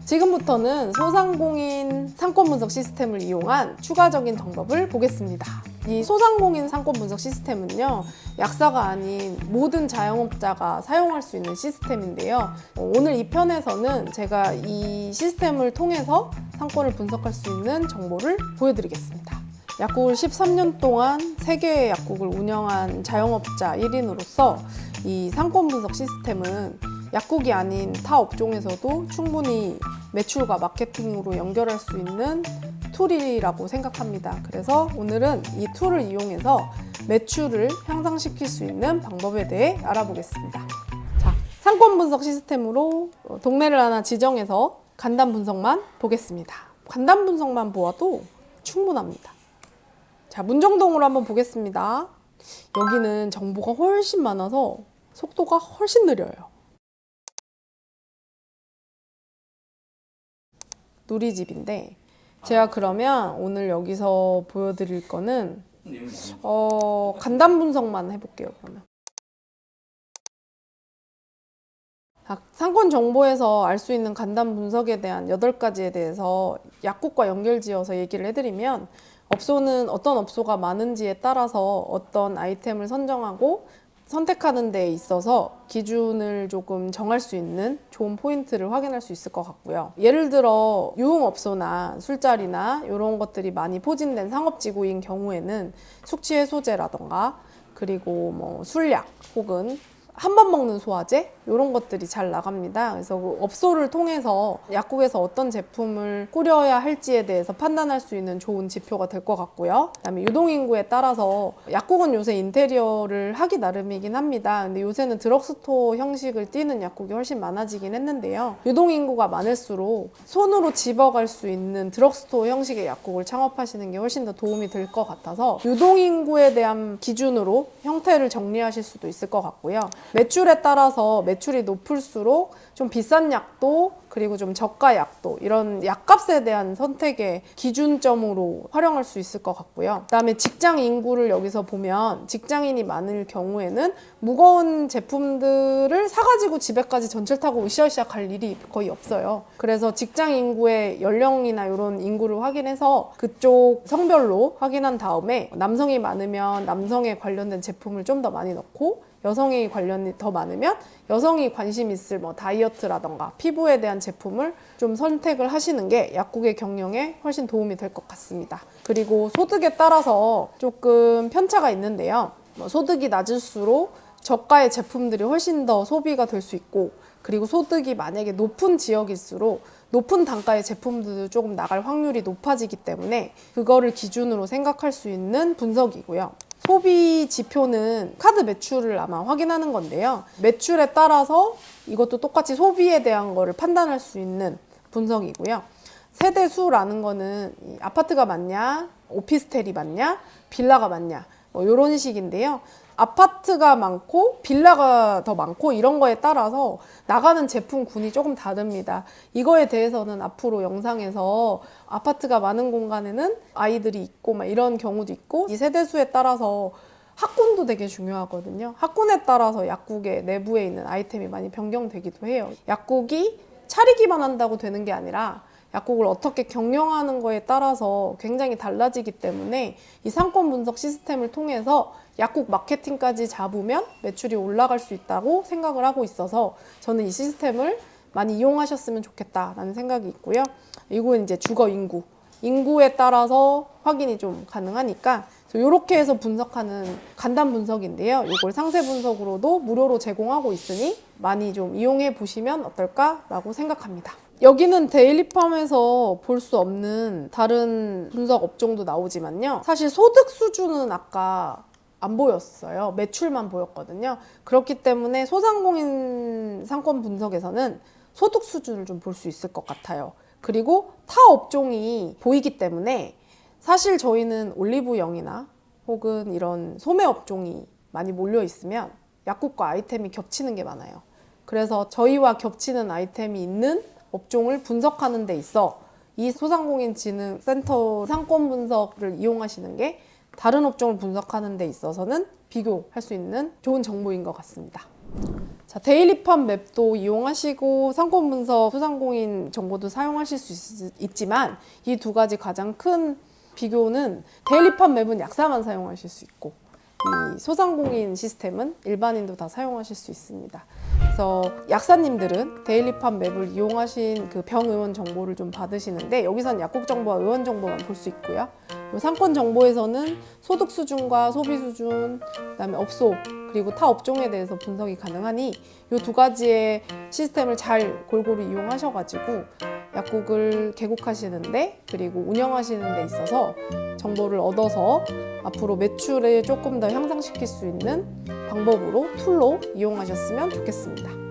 지금부터는 소상공인 상권 분석 시스템을 이용한 추가적인 정법을 보겠습니다. 이 소상공인 상권 분석 시스템은요, 약사가 아닌 모든 자영업자가 사용할 수 있는 시스템인데요. 오늘 이 편에서는 제가 이 시스템을 통해서 상권을 분석할 수 있는 정보를 보여드리겠습니다. 약국을 13년 동안 3개의 약국을 운영한 자영업자 1인으로서 이 상권 분석 시스템은 약국이 아닌 타 업종에서도 충분히 매출과 마케팅으로 연결할 수 있는 툴이라고 생각합니다. 그래서 오늘은 이 툴을 이용해서 매출을 향상시킬 수 있는 방법에 대해 알아보겠습니다. 자, 상권 분석 시스템으로 동네를 하나 지정해서 간단 분석만 보겠습니다. 간단 분석만 보아도 충분합니다. 자, 문정동으로 한번 보겠습니다. 여기는 정보가 훨씬 많아서 속도가 훨씬 느려요. 누리집인데 제가 그러면 오늘 여기서 보여드릴 거는 간단 분석만 해볼게요. 그러면 상권 정보에서 알 수 있는 간단 분석에 대한 8가지에 대해서 약국과 연결지어서 얘기를 해드리면, 업소는 어떤 업소가 많은지에 따라서 어떤 아이템을 선정하고 선택하는 데 있어서 기준을 조금 정할 수 있는 좋은 포인트를 확인할 수 있을 것 같고요. 예를 들어 유흥업소나 술자리나 이런 것들이 많이 포진된 상업지구인 경우에는 숙취해소제라던가 그리고 뭐 술약 혹은 한 번 먹는 소화제 이런 것들이 잘 나갑니다. 그래서 그 업소를 통해서 약국에서 어떤 제품을 꾸려야 할지에 대해서 판단할 수 있는 좋은 지표가 될 것 같고요. 그다음에 유동인구에 따라서 약국은 요새 인테리어를 하기 나름이긴 합니다. 근데 요새는 드럭스토어 형식을 띠는 약국이 훨씬 많아지긴 했는데요. 유동인구가 많을수록 손으로 집어갈 수 있는 드럭스토어 형식의 약국을 창업하시는 게 훨씬 더 도움이 될 것 같아서 유동인구에 대한 기준으로 형태를 정리하실 수도 있을 것 같고요. 매출에 따라서 매출이 높을수록 좀 비싼 약도 그리고 좀 저가 약도 이런 약값에 대한 선택의 기준점으로 활용할 수 있을 것 같고요. 그다음에 직장 인구를 여기서 보면 직장인이 많을 경우에는 무거운 제품들을 사가지고 집에까지 전철 타고 으쌰으쌰 갈 일이 거의 없어요. 그래서 직장 인구의 연령이나 이런 인구를 확인해서 그쪽 성별로 확인한 다음에 남성이 많으면 남성에 관련된 제품을 좀 더 많이 넣고 여성이 관련이 더 많으면 여성이 관심 있을 뭐 다이어트라던가 피부에 대한 제품을 좀 선택을 하시는 게 약국의 경영에 훨씬 도움이 될 것 같습니다. 그리고 소득에 따라서 조금 편차가 있는데요. 소득이 낮을수록 저가의 제품들이 훨씬 더 소비가 될 수 있고, 그리고 소득이 만약에 높은 지역일수록 높은 단가의 제품들도 조금 나갈 확률이 높아지기 때문에 그거를 기준으로 생각할 수 있는 분석이고요. 소비 지표는 카드 매출을 아마 확인하는 건데요. 매출에 따라서 이것도 똑같이 소비에 대한 거를 판단할 수 있는 분석이고요. 세대수라는 거는 아파트가 많냐, 오피스텔이 많냐, 빌라가 많냐 뭐 이런 식인데요. 아파트가 많고 빌라가 더 많고 이런 거에 따라서 나가는 제품군이 조금 다릅니다. 이거에 대해서는 앞으로 영상에서 아파트가 많은 공간에는 아이들이 있고 막 이런 경우도 있고, 이 세대수에 따라서 학군도 되게 중요하거든요. 학군에 따라서 약국의 내부에 있는 아이템이 많이 변경되기도 해요. 약국이 차리기만 한다고 되는 게 아니라 약국을 어떻게 경영하는 거에 따라서 굉장히 달라지기 때문에 이 상권 분석 시스템을 통해서 약국 마케팅까지 잡으면 매출이 올라갈 수 있다고 생각을 하고 있어서 저는 이 시스템을 많이 이용하셨으면 좋겠다라는 생각이 있고요. 이건 이제 주거 인구에 따라서 확인이 좀 가능하니까 이렇게 해서 분석하는 간단 분석인데요. 이걸 상세 분석으로도 무료로 제공하고 있으니 많이 좀 이용해 보시면 어떨까라고 생각합니다. 여기는 데일리팜에서 볼 수 없는 다른 분석 업종도 나오지만요. 사실 소득 수준은 아까 안 보였어요. 매출만 보였거든요. 그렇기 때문에 소상공인 상권 분석에서는 소득 수준을 좀 볼 수 있을 것 같아요. 그리고 타 업종이 보이기 때문에 사실 저희는 올리브영이나 혹은 이런 소매 업종이 많이 몰려 있으면 약국과 아이템이 겹치는 게 많아요. 그래서 저희와 겹치는 아이템이 있는 업종을 분석하는 데 있어 이 소상공인진흥센터 상권 분석을 이용하시는 게 다른 업종을 분석하는 데 있어서는 비교할 수 있는 좋은 정보인 것 같습니다. 자, 데일리팜 맵도 이용하시고 상권 분석, 소상공인 정보도 사용하실 수 있지만 이 두 가지 가장 큰 비교는 데일리팜 맵은 약사만 사용하실 수 있고 이 소상공인 시스템은 일반인도 다 사용하실 수 있습니다. 그래서 약사님들은 데일리팜 맵을 이용하신 그 병의원 정보를 좀 받으시는데 여기선 약국 정보와 의원 정보만 볼 수 있고요. 요 상권 정보에서는 소득 수준과 소비 수준, 그다음에 업소 그리고 타 업종에 대해서 분석이 가능하니 이 두 가지의 시스템을 잘 골고루 이용하셔가지고 약국을 개국하시는데 그리고 운영하시는 데 있어서 정보를 얻어서 앞으로 매출을 조금 더 향상시킬 수 있는 방법으로 툴로 이용하셨으면 좋겠습니다.